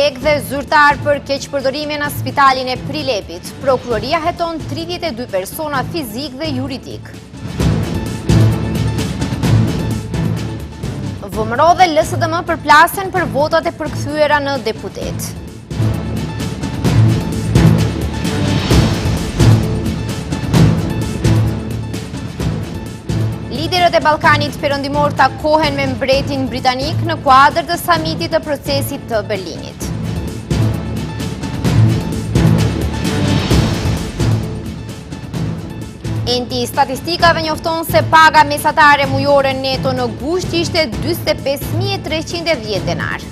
lek dhe zyrtar për keqpërdorime në spitalin e Prilepit. Prokuroria heton 32 persona fizik dhe juridik. VMRO dhe LSDM përplasen për votat e përkthyera në deputet. Liderët e Ballkanit Perëndimor takohen me mbretin britanik në kuadër të samitit të procesit të Berlinit. Enti i statistikave njofton se paga mesatare mujore neto në gusht ishte 45.310 denar.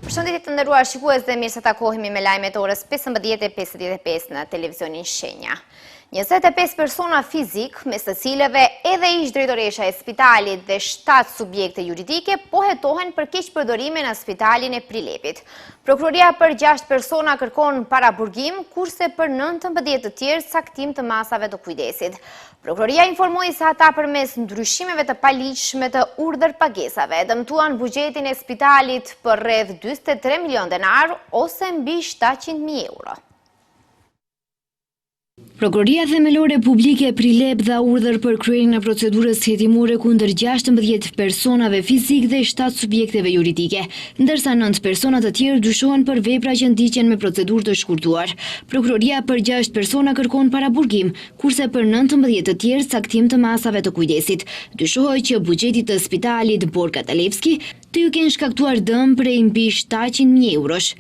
Përshëndetje të nderuar shikues dhe mirë se takohemi me lajmet orës 15:55 në televizionin Shenja. 25 persona fizik, mes të cilëve edhe ish drejtoresha e spitalit dhe 7 subjekte juridike, po hetohen për keqpërdorime në spitalin e Prilepit. Prokuroria për 6 persona kërkon paraburgim, kurse për 19 të tjerë caktim të masave të kujdesit. Prokuroria informoi se ata përmes ndryshimeve të paligjshme të urdhër pagesave dëmtuan buxhetin e spitalit për rreth 43 milion denar ose mbi 700.000 euro. Prokuroria Themelore Publike Prilep dha urdhër për kryerjen e procedurës hetimore kundër 16 personave fizik dhe 7 subjekteve juridike, ndërsa 9 persona të tjerë dyshohen për vepra që ndiqen me procedurë të shkurtuar. Prokuroria për 6 persona kërkon paraburgim, kurse për 19 të tjerë caktim të masave të kujdesit. Dyshohet që buxheti të spitalit Borka Talevski të ju kenë shkaktuar dëm prej mbi 700.000 eurosh.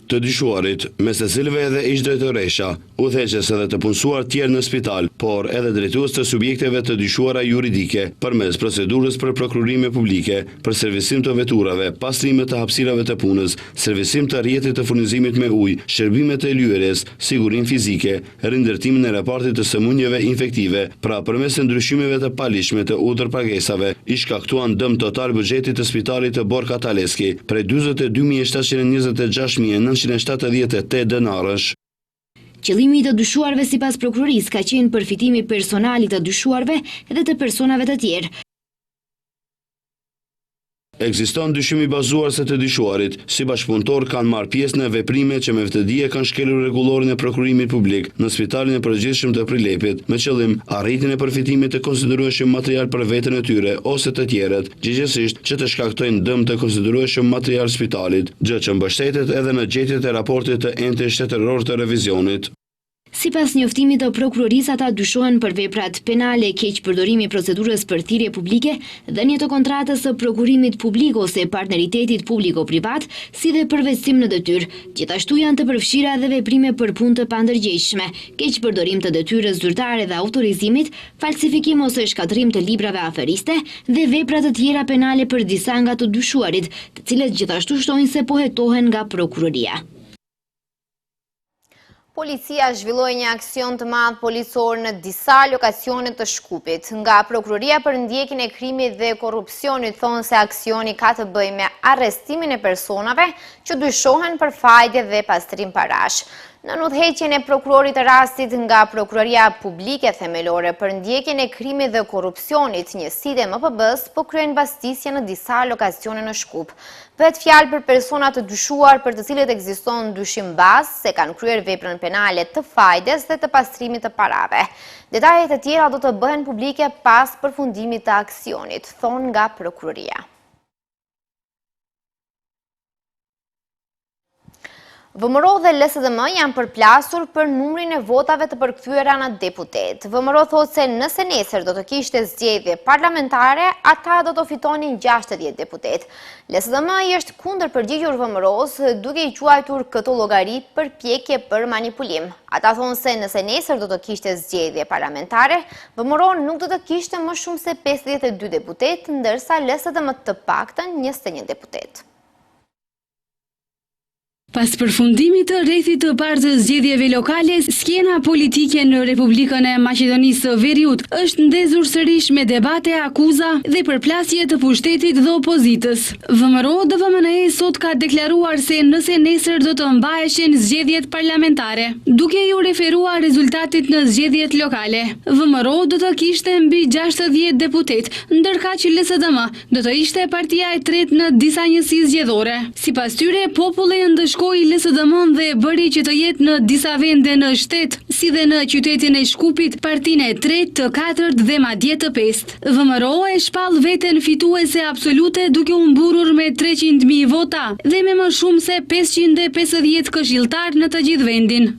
Të dyshuarit, mes të cilëve edhe ish drejtoresha, udhëheqës edhe të punësuar tjerë në spital, por edhe drejtues të subjekteve të dyshuara juridike, përmes procedurës për prokurime publike, për servisim të veturave, pastrime të hapësirave të punës, servisim të rrjetit të furnizimit me ujë, shërbime të lyerjes, sigurim fizike, rindërtimin e raportit të sëmundjeve infektive, pra përmes ndryshimeve të paligjshme të urdhër pagesave, i shkaktuan dëm total buxhetit të spitalit të Borka Talevski, prej 42.726.978 denarësh. Qëllimi i të dyshuarve sipas prokurorisë ka qenë përfitimi personal i të dyshuarve dhe të personave të tjerë. Ekziston dyshim i bazuar se të dyshuarit, si bashkëpunëtor kanë marrë pjesë në veprime që me vëtëdije kanë shkelur rregullorin e prokurimit publik në spitalin e përgjithshëm të Prilepit, me qëllim arritjen e përfitimit të konsiderueshëm material për veten e tyre ose të tjerët, gjithsesi që të shkaktojnë dëm të konsiderueshëm material spitalit, gjë që mbështetet edhe në gjetjet e raportit të entit shtetëror të revizionit. Sipas njoftimit të prokurorisë, ata dyshohen për veprat penale, keqpërdorimi i procedurës për thirrje publike, dhënie të kontratës së prokurimit publik ose partneritetit publiko-privat, si dhe përveçsim në detyrë. Gjithashtu janë të përfshira edhe veprime për punë të pandërgjegjshme, keqpërdorim të detyrës zyrtare dhe autorizimit, falsifikim ose shkatërrim të librave aferiste dhe vepra të tjera penale për disa nga të dyshuarit, të cilët gjithashtu shtojnë se po hetohen nga prokuroria. Policia zhvilloi një aksion të madh policor në disa lokacione të Shkupit. Nga Prokuroria për ndjekjen e krimit dhe korrupsionit thonë se aksioni ka të bëjë me arrestimin e personave që dyshohen për fajde dhe pastrim parash. Në udhëheqjen e prokurorit të rastit nga Prokuroria Publike Themelore për ndjekjen e krimit dhe korrupsionit, njësitë e MPB-s po kryejnë mbastisje në disa lokacione në Shkup. Bëhet fjalë për persona të dyshuar për të cilët ekziston dyshim bazë se kanë kryer veprën penale të fajdes dhe të pastrimit të parave. Detajet e tjera do të bëhen publike pas përfundimit të aksionit, thonë nga prokuroria. VMRO dhe LSDM janë përplasur për numrin e votave të përkthyera në deputet. VMRO thotë se nëse nesër do të kishte zgjedhje parlamentare, ata do të fitonin 60 deputet. LSDM i është kundër përgjigjur VMRO-s duke i quajtur këto llogari përpjekje për manipulim. Ata thonë se nëse nesër do të kishte zgjedhje parlamentare, VMRO nuk do të kishte më shumë se 52 deputet, ndërsa LSDM të paktën 21 deputet. Pas përfundimit të rrethit të parë të zgjedhjeve lokale, skena politike në Republikën e Maqedonisë së Veriut është ndezur sërish me debate, akuza dhe përplasje të pushtetit dhe opozitës. VMRO-DPMNE sot ka deklaruar se nëse nesër do të mbaheshin zgjedhjet parlamentare, duke ju referuar rezultatit në zgjedhjet lokale. VMRO do të kishte mbi 60 deputet, ndërka që LSDM do të ishte partia e tretë në disa njësi zgjedhore. Sipas tyre, populli ndëshkoi LSDM dhe bëri që të jetë në disa vende në shtet, si dhe në qytetin e Shkupit, partinë e tretë, të katërt dhe madje të pestë. VMRO e shpall veten fituese absolute duke u mburur me 300.000 vota dhe me më shumë se 550 këshilltar në të gjithë vendin.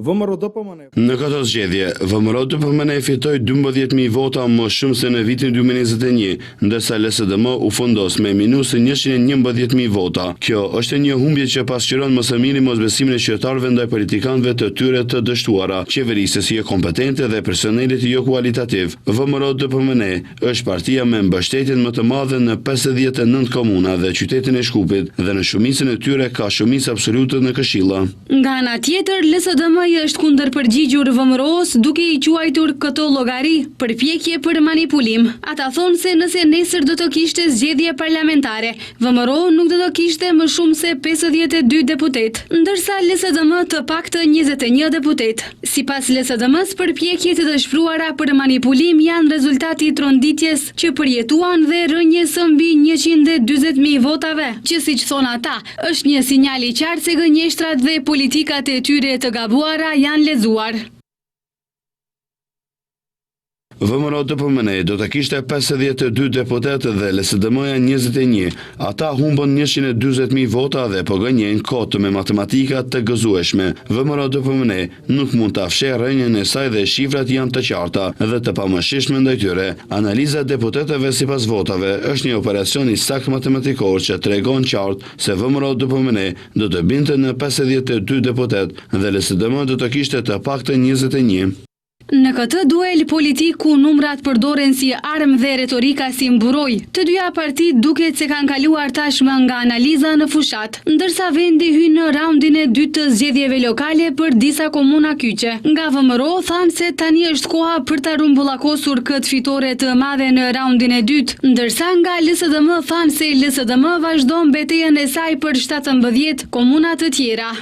Në këtë zgjedhje, VMRO-DPMNE fitoi 12.000 vota më shumë se në vitin 2021, ndërsa LSDM u fundos me minus 111.000 vota. Kjo është një humbje që pasqyron më së miri mosbesimin e qytetarëve ndaj politikanëve të tyre të dështuara, qeverisë si e kompetente dhe personelit jo kualitativ. VMRO-DPMNE është partia me mbështetjen më të madhe në 59 komuna dhe qytetin e Shkupit dhe në shumicën e tyre ka shumicë absolute në këshilla. Nga ana tjetër, LSDM është kundër përgjigjur VMRO-s duke i quajtur këto llogari përpjekje për manipulim. Ata thonë se nëse nesër do të kishte zgjedhje parlamentare, VMRO nuk do të kishte më shumë se 52 deputet, ndërsa LSDM të paktë 21 deputet. Sipas LSDM-s, përpjekjet e dëshpëruara për manipulim janë rezultati i tronditjes që përjetuan dhe rënjes së mbi 140.000 votave, që siç thonë ata, është një sinjal i qartë se gënjeshtrat dhe politikat e tyre të gabuara janë lezuar. VMRO-DPMNE do të kishte 52 deputet dhe LSDM-ja 21. Ata humbën 140.000 vota dhe po gënjejnë kotë me matematika të gëzueshme. VMRO-DPMNE nuk mund të afshë rënjën e saj dhe shifrat janë të qarta dhe të pamëshishme ndaj tyre. Analiza e deputetëve sipas votave është një operacion i saktë matematikor që tregon qartë se VMRO-DPMNE do të binte në 52 deputet dhe LSDM do të kishte të paktën 21. Në këtë duel politik ku numrat përdoren si armë dhe retorika si mburoj, të dyja partit duket se kanë kaluar tashmë nga analiza në fushat, ndërsa vendi hyn në raundin e dytë të zgjedhjeve lokale për disa komuna kyçe. Nga VMRO thanë se tani është koha për ta rumbullakosur këtë fitore të madhe në raundin e dytë, ndërsa nga LSDM thanë se LSDM vazhdon betejën e saj për 17 komuna të tjera.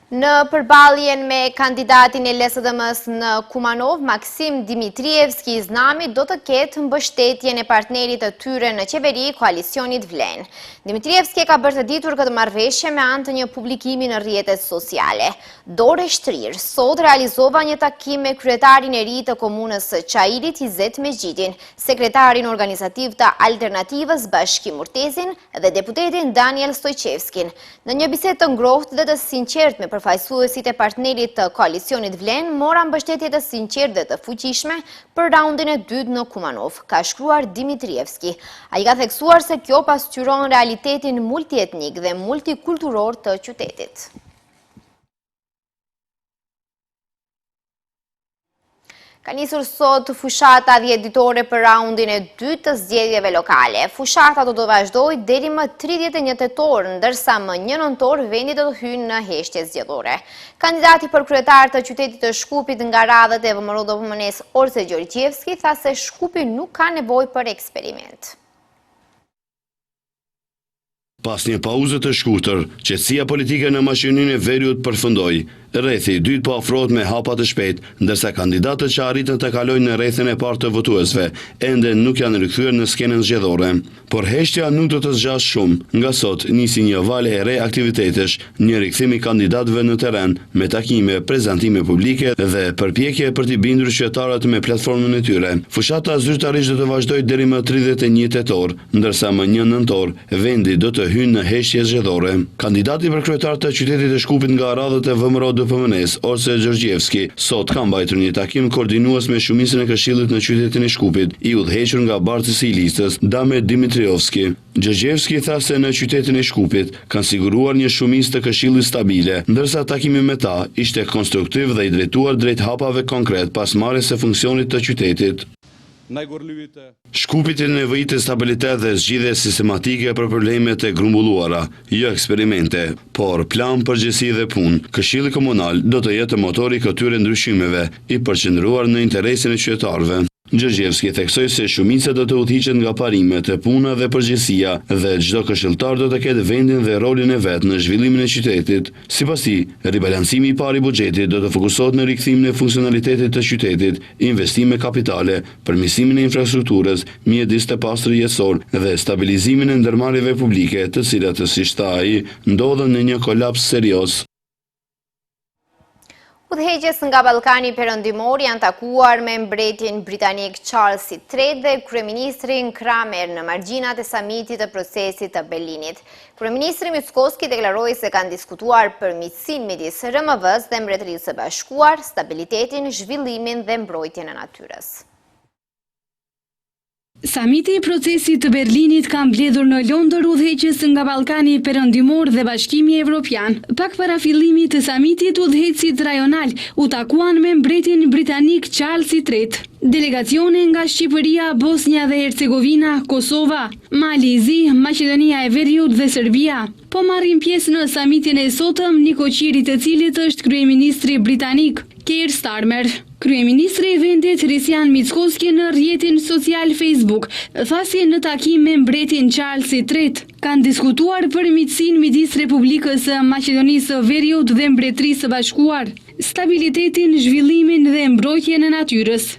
Në përballjen me kandidatin e LSDM-s në Kumanov, Maksim Dimitrievski Iznami do të ketë mbështetjen e partnerit të tyre në qeveri, koalicionit Vlen. Dimitrievski ka bërë të ditur këtë marrëveshje me anë të një publikimi në rrjetet sociale. Dore Shtrir sot realizova një takim me kryetarin e ri të komunës së Çairit, Izet Mexhidin, sekretarin organizativ të Alternativës Bashki Murtezin dhe deputetin Daniel Stojqevskin. Në një bisedë të ngrohtë dhe të sinqertë me përfaqësuesit e partnerit të koalicionit Vlen, mora mbështetje të sinqertë dhe të fuqishme për raundin e dytë në Kumanov, ka shkruar Dimitrievski. Ai ka theksuar se kjo pasqyron realitetin multietnik dhe multikulturor të qytetit. Ka nisur sot fushata dhjetëditore për raundin e dytë të zgjedhjeve lokale. Fushata do të vazhdojë deri më 31 tetor, ndërsa më 1 nëntor vendi do të hyjë në heshtje zgjedhore. Kandidati për kryetar të qytetit të Shkupit nga radhët e VMRO-DPMNE-s Orse Gjorgjevski tha se Shkupi nuk ka nevojë për eksperiment. Pas një pauzë të shkurtër, qetësia politike në Maqedoninë e Veriut përfundoi. Rrethi i dytë po afrohet me hapa të shpejtë, ndërsa kandidatët që arritën të kalojnë në rrethin e parë të votuesve ende nuk janë rikthyer në skenën zgjedhore. Por heshtja nuk do të zgjasë shumë, nga sot nisi një valë e re aktivitetesh, një rikthim i kandidatëve në terren me takime, prezantime publike dhe përpjekje për t'i bindur qytetarët me platformën e tyre. Fushata zyrtarisht do të vazhdojë deri më 31 tetor, ndërsa më 1 nëntor vendi do të hyjë në heshtje zgjedhore. Kandidati për kryetar të qytetit të Shkupit nga radhët e VMRO-DPMNE-s Orse Gjorgjevski sot ka mbajtur një takim koordinues me shumicën e këshillit në qytetin e Shkupit, i udhëhequr nga bartësi i listës Dame Dimitrievski. Gjorgjevski tha se në qytetin e Shkupit kanë siguruar një shumicë të këshillit stabile, ndërsa takimi me ta ishte konstruktiv dhe i drejtuar drejt hapave konkret pas marrjes së funksionit të qytetit. Shkupit e nevojitë stabilitet dhe zgjidhje sistematike për problemet e grumbulluara, jo eksperimente, por plan përgjegjësi dhe punë. Këshilli komunal do të jetë motori këtyre ndryshimeve, i përqendruar në interesin e qytetarëve. Gjergjevski theksoi se shumica do të udhëhiqet nga parimet e puna dhe përgjegjësia dhe çdo këshilltar do të ketë vendin dhe rolin e vet në zhvillimin e qytetit. Sipas tij, ribalancimi i parë i buxhetit do të fokusohet në rikthimin e funksionalitetit të qytetit, investime kapitale, përmirësimin e infrastrukturës, mjedis të pastër jetësor dhe stabilizimin e ndërmarrjeve publike, të cilat, siç tha ai, ndodhen në një kolaps serioz. Udhëheqës nga Ballkani Perëndimor janë takuar me mbretin britanik Charles III dhe kryeministrin Kramer në margjinat e samitit të procesit të Berlinit. Kryeministri Mickoski deklaroi se kanë diskutuar për miqësinë midis RMV-s dhe Mbretërisë së Bashkuar, stabilitetin, zhvillimin dhe mbrojtjen e natyrës. Samiti i procesit të Berlinit ka mbledhur në Londër udhëheqës nga Ballkani Perëndimor dhe Bashkimi Evropian. Pak para fillimit të samitit, udhëheqësit rajonal u takuan me mbretin britanik Charles III. Delegacione nga Shqipëria, Bosnia dhe Hercegovina, Kosova, Mali i Zi, Maqedonia e Veriut dhe Serbia po marrin pjesë në samitin e sotëm, një koqiri të cilit është kryeministri britanik Keir Starmer. Kryeministri i vendit Hristian Mickoski në rrjetin social Facebook tha se në takim me mbretin Charles III kanë diskutuar për miqësinë midis Republikës së Maqedonisë së Veriut dhe Mbretërisë së Bashkuar, stabilitetin, zhvillimin dhe mbrojtjen e natyrës.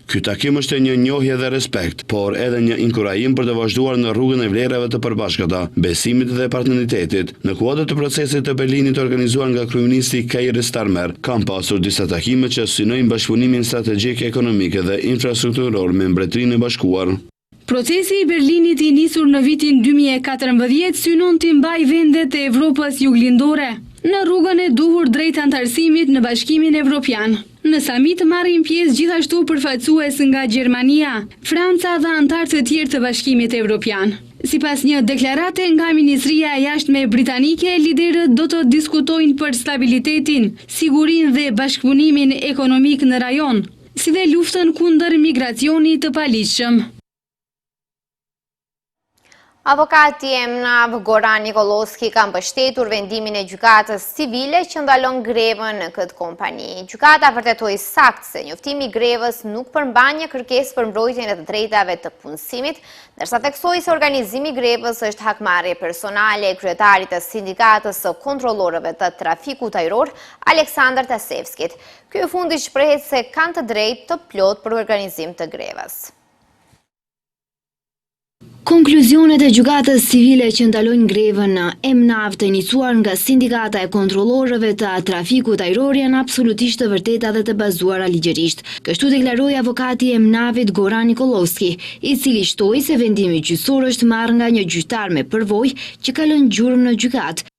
Ky takim është një njohje dhe respekt, por edhe një inkurajim për të vazhduar në rrugën e vlerave të përbashkëta, besimit dhe partneritetit. Në kuadër të procesit të Berlinit organizuar nga kryeministri Keir Starmer, kanë pasur disa takime që synojnë bashkëpunimin strategjik ekonomik dhe infrastrukturor me Mbretërinë e Bashkuar. Procesi i Berlinit i nisur në vitin 2014 synon të mbajë vendet e Evropës juglindore në rrugën e duhur drejt antarësimit në Bashkimin Evropian. Në samit marrin pjesë gjithashtu përfaqësues nga Gjermania, Franca dhe antarë të tjerë të Bashkimit Evropian. Sipas një deklarate nga Ministria e Jashtme britanike, liderët do të diskutojnë për stabilitetin, sigurinë dhe bashkëpunimin ekonomik në rajon, si dhe luftën kundër migracionit të paligjshëm. Avokati e MNAV Goran Nikolovski ka mbështetur vendimin e gjykatës civile që ndalon grevën në këtë kompani. Gjykata vërtetoi saktë se njoftimi i grevës nuk përmban një kërkesë për mbrojtjen e të drejtave të punësimit, ndërsa theksoi se organizimi i grevës është hakmarrje personale e kryetarit të sindikatës së kontrollorëve të trafikut ajror, Aleksandr Tasevskit. Ky fundi shprehet se kanë të drejtë të plot për organizim të grevës. Konkluzionet e gjykatës civile që ndalojnë grevën në MNAV të iniciuar nga sindikata e kontrollorëve të trafikut ajror janë absolutisht të vërteta dhe të bazuara ligjërisht. Kështu deklaroi avokati i MNAV-it Goran Nikolovski, i cili shtoi se vendimi gjyqësor është marrë nga një gjyqtar me përvojë që ka lënë gjurmë në gjykatë.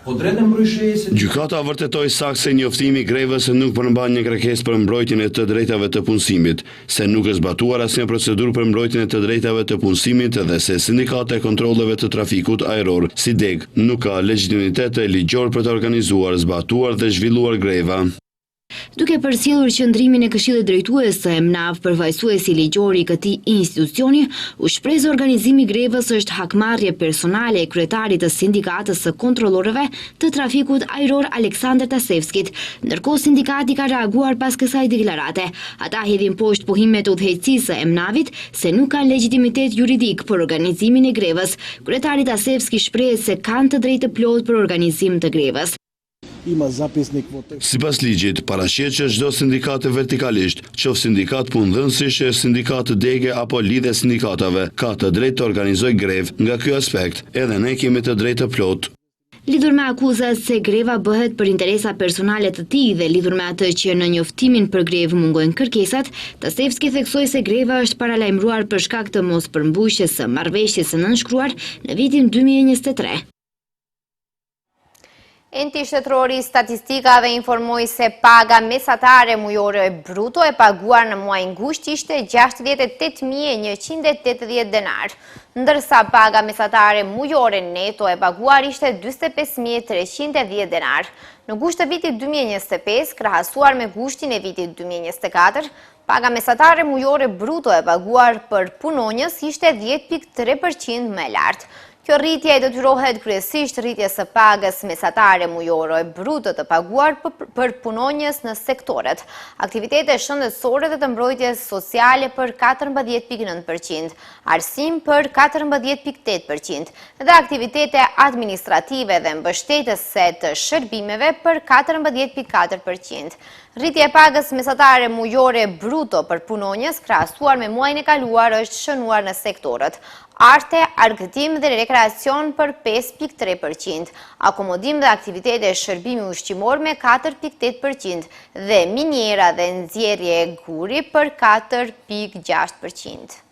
Gjykata vërtetoi saktë se njoftimi i grevës nuk përmban një kërkesë për mbrojtjen e të drejtave të punësimit, se nuk është zbatuar asnjë procedurë për mbrojtjen e të drejtave të punësimit dhe se sindikata e kontrolleve të trafikut ajror, SIDEG, nuk ka legjitimitet ligjor për të organizuar, zbatuar dhe zhvilluar greva. Duke përcjellur qëndrimin e Këshillit Drejtues të MNAV, përfaqësuesi ligjor i këtij institucioni u shpreh se organizimi i grevës është hakmarrje personale e kryetarit të sindikatës së kontrollorëve të trafikut ajror Aleksandr Tasevskit, ndërkohë sindikati ka reaguar pas kësaj deklarate. Ata hedhin poshtë pohimet e udhëheqësisë së MNAV-it se nuk kanë legjitimitet juridik për organizimin e grevës. Kryetari Tasevski shpreh se kanë të drejtë plot për organizim të grevës. Sipas ligjit, paraqet që çdo sindikat vertikalisht, qoftë sindikat punëdhënësish, sindikat dege apo lidhje sindikatave, ka të drejtë të organizojë grevë. Nga ky aspekt, edhe ne kemi të drejtë të plot. Lidhur me akuzat se greva bëhet për interesa personale të tij dhe lidhur me atë që në njoftimin për grevë mungojnë kërkesat, Tasevski theksoi se greva është paralajmëruar për shkak të mospërmbushjes së marrëveshjes së nënshkruar në vitin 2023. Enti shtetëror i statistikave informoi se paga mesatare mujore bruto e paguar në muajin gusht ishte 68.180 denar, ndërsa paga mesatare mujore neto e paguar ishte 45.310 denar. Në gusht të vitit 2025, krahasuar me gushtin e vitit 2024, paga mesatare mujore bruto e paguar për punonjës ishte 10.3% më lartë. Kjo rritje e detyrohet kryesisht rritjes së pagës mesatare mujore bruto të paguar për punonjës në sektoret, aktivitete shëndetësore dhe të mbrojtjes sociale për 14.9%, arsim për 14.8% dhe aktivitete administrative dhe mbështetëse të shërbimeve për 14.4%. Rritja e pagës mesatare mujore bruto për punonjës krahasuar me muajin e kaluar është shënuar në sektorët arte, argëtim dhe rekreacion për 5.3%, akomodim dhe aktivitete shërbimi ushqimor me 4.8% dhe miniera dhe nxjerrje guri për 4.6%.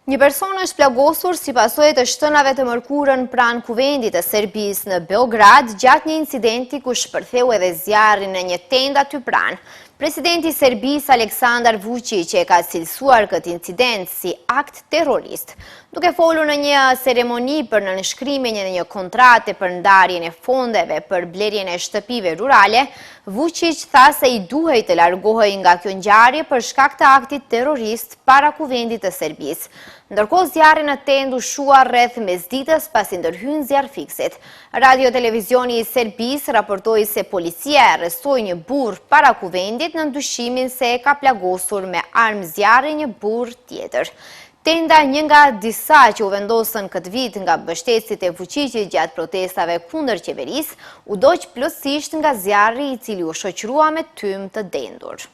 Një person është plagosur si pasojë të shtënave të mërkurën pranë kuvendit të Serbisë në Beograd gjatë një incidenti ku shpërtheu edhe zjarri në një tendë aty pranë. Presidenti i Serbisë Aleksandar Vučić e ka cilësuar këtë incident si akt terrorist. Duke folur në një ceremoni për nënshkrimin e një kontrate për ndarjen e fondeve për blerjen e shtëpive rurale, Vučić tha se i duhej të largohej nga kjo ngjarje për shkak të aktit terrorist para kuvendit të Serbisë. Ndërkohë zjarri në tendë u shua rreth mesditës pasi ndërhyn zjarrfiksit. Radio-televizioni i Serbisë raportoi se policia e arrestoi një burr para kuvendit në ndyshimin se e ka plagosur me armë zjarri një burr tjetër. Tenda, një nga disa që u vendosën këtë vit nga mbështetësit e Vučićit gjatë protestave kundër qeverisë, u doq plotësisht nga zjarri i cili u shoqërua me tym të dendur.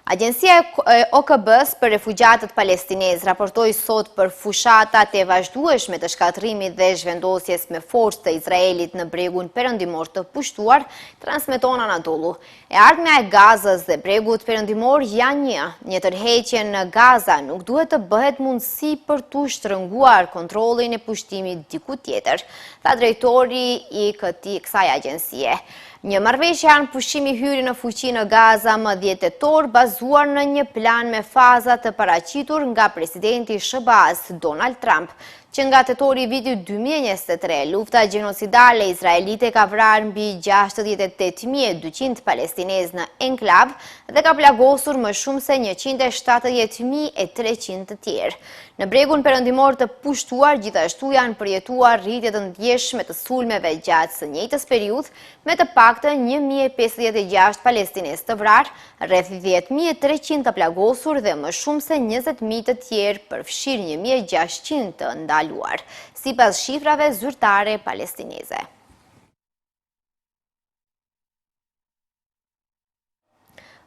Agjencia e OKB-s për refugjatët palestinezë raportoi sot për fushatat e vazhdueshme të shkatrimit dhe zhvendosjes me forcë të Izraelit në bregun perëndimor të pushtuar, transmeton Anadolu. E ardhmja e Gazës dhe bregut perëndimor janë një tërheqje në Gaza nuk duhet të bëhet mundësi për tu shtrënguar kontrollin e pushtimit diku tjetër, tha drejtori i kësaj agjencie. Një marrëveshje anë pushimi hyri në fuqi në Gaza më 10 tetor bazuar në një plan me faza të paraqitur nga presidenti SBA-s Donald Trump, që nga tetori vitit 2023, lufta gjenocidale izraelite ka vrarë mbi 68.200 palestinezë në enklav dhe ka plagosur më shumë se 170.300 të tjerë. Në bregun perëndimor të pushtuar, gjithashtu janë përjetuar rritje të ndjeshme të sulmeve gjatë së njëjtës periudhë, me të paktën 1.056 palestinezë të vrarë, rreth 10.300 të plagosur dhe më shumë se 20.000 të tjerë, përfshirë 1.600 të ndaluar, sipas shifrave zyrtare palestineze.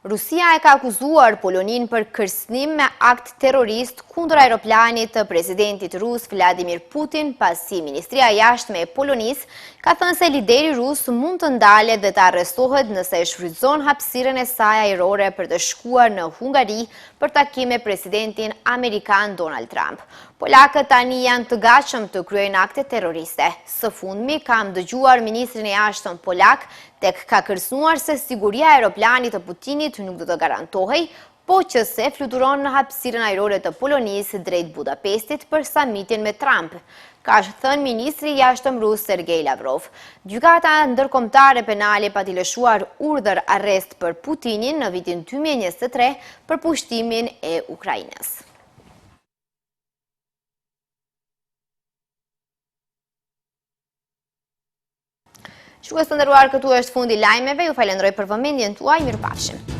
Rusia e ka akuzuar Polonin për kërcënim me akt terrorist kundër aeroplanit të presidentit rus Vladimir Putin, pasi Ministria e Jashtme e Polonisë ka thënë se lideri rus mund të ndalet dhe të arrestohet nëse e shfrytëzon hapësirën e saj ajrore për të shkuar në Hungari për takim me presidentin amerikan Donald Trump. Polakët tani janë të gatshëm të kryejnë akte terroriste. Së fundmi kam dëgjuar ministrin e jashtëm polak tek ka kërcënuar se siguria e aeroplanit të Putinit nuk do të garantohej, po që se fluturon në hapësirën ajrore të Polonisë drejt Budapestit për samitin me Trump, ka thënë ministri i jashtëm rus Sergej Lavrov. Gjykata ndërkombëtare penale pati lëshuar urdhër arrest për Putinin në vitin 2023 për pushtimin e Ukrainës. Shikues të nderuar, këtu është fundi lajmeve. Ju falenderoj për vëmendjen tuaj. Mirupafshim.